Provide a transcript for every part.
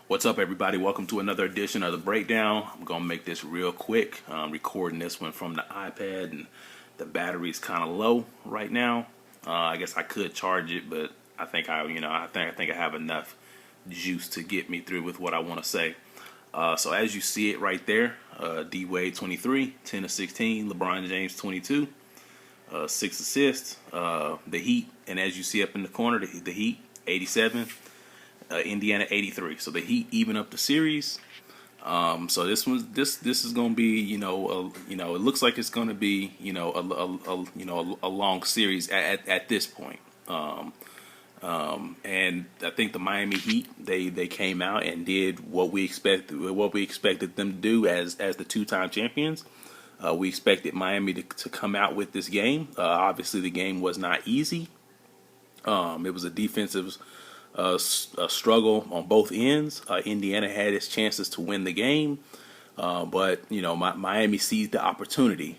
What's up, everybody? Welcome to another edition of The Breakdown. I'm going to make this real quick. I'm recording this one from the iPad, and the battery's kind of low right now. I guess I could charge it, but I think I think I have enough juice to get me through with what I want to say. So as you see it right there, D Wade 23, 10 of 16, LeBron James 22, 6 assists. The Heat, and as you see up in the corner, the Heat 87. Indiana 83. So the Heat even up the series. So this is going to be it looks like it's going to be a long series at this point. And I think the Miami Heat they came out and did what we expected them to do as the two-time champions. We expected Miami to come out with this game. Obviously, the game was not easy. It was a defensive a struggle on both ends. Indiana had its chances to win the game, but Miami seized the opportunity.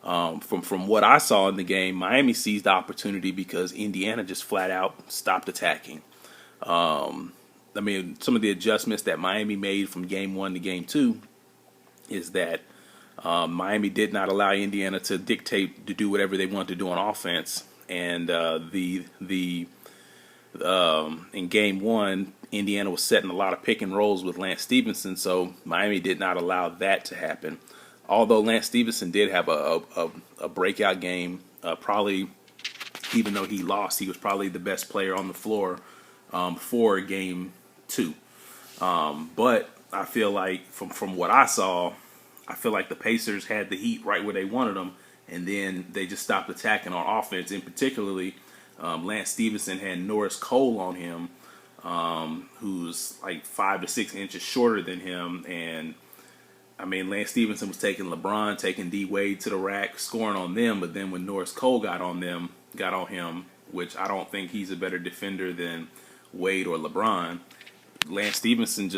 From what I saw in the game, Miami seized the opportunity because Indiana just flat out stopped attacking. Some of the adjustments that Miami made from game 1 to game 2 is that Miami did not allow Indiana to dictate to do whatever they wanted to do on offense, and in game 1, Indiana was setting a lot of pick and rolls with Lance Stephenson, so Miami did not allow that to happen. Although Lance Stephenson did have a breakout game, probably even though he lost, he was probably the best player on the floor for game 2. But I feel like from what I saw, I feel like the Pacers had the Heat right where they wanted them, and then they just stopped attacking on offense. And particularly, Lance Stephenson had Norris Cole on him, who's like 5 to 6 inches shorter than him. And Lance Stephenson was taking LeBron, taking D Wade to the rack, scoring on them. But then when Norris Cole got on him, which I don't think he's a better defender than Wade or LeBron, Lance Stephenson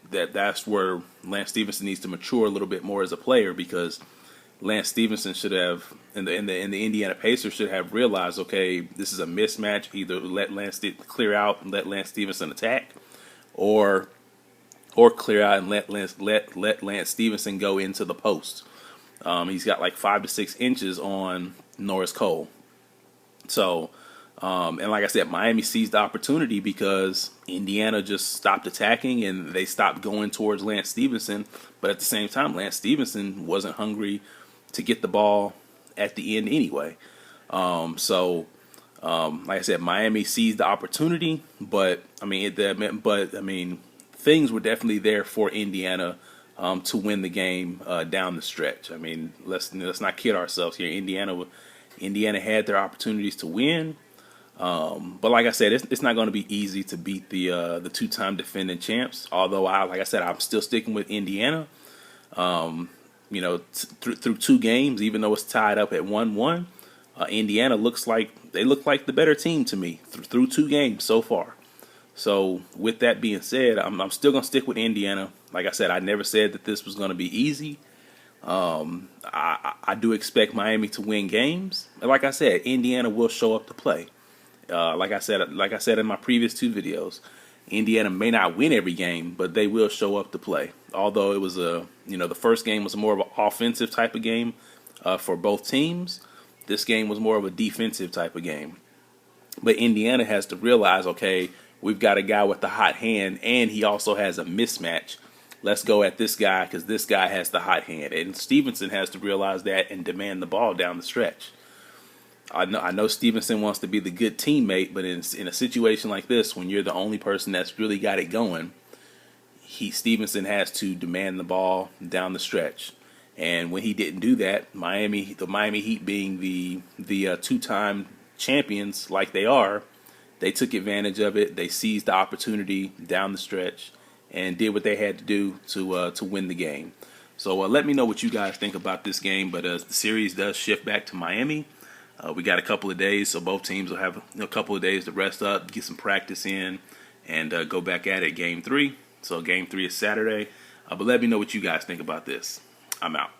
that's where Lance Stephenson needs to mature a little bit more as a player, because Lance Stephenson should have, and the Indiana Pacers should have realized, okay, this is a mismatch. Either let Lance clear out and let Lance Stephenson attack, or clear out and let Lance Stephenson go into the post. He's got like 5 to 6 inches on Norris Cole. So, and like I said, Miami seized the opportunity because Indiana just stopped attacking and they stopped going towards Lance Stephenson. But at the same time, Lance Stephenson wasn't hungry to get the ball at the end anyway. Like I said, Miami seized the opportunity, but things were definitely there for Indiana to win the game down the stretch. Let's not kid ourselves here. Indiana had their opportunities to win, but like I said, it's not going to be easy to beat the two-time defending champs. Although I'm still sticking with Indiana. Through 2 games, even though it's tied up at 1-1, Indiana look like the better team to me through 2 games so far. So with that being said, I'm still gonna stick with Indiana. Like I said, I never said that this was gonna be easy. I do expect Miami to win games. Like I said, Indiana will show up to play. Like I said in my previous 2 videos, Indiana may not win every game, but they will show up to play. Although it was the first game was more of an offensive type of game for both teams. This game was more of a defensive type of game. But Indiana has to realize, okay, we've got a guy with the hot hand, and he also has a mismatch. Let's go at this guy because this guy has the hot hand. And Stevenson has to realize that and demand the ball down the stretch. I know Stevenson wants to be the good teammate, but in a situation like this, when you're the only person that's really got it going, Stevenson has to demand the ball down the stretch. And when he didn't do that, the Miami Heat being the two-time champions like they are, they took advantage of it. They seized the opportunity down the stretch and did what they had to do to win the game. So let me know what you guys think about this game. But the series does shift back to Miami. We got a couple of days, so both teams will have a couple of days to rest up, get some practice in, and go back at it game 3. So game 3 is Saturday. But let me know what you guys think about this. I'm out.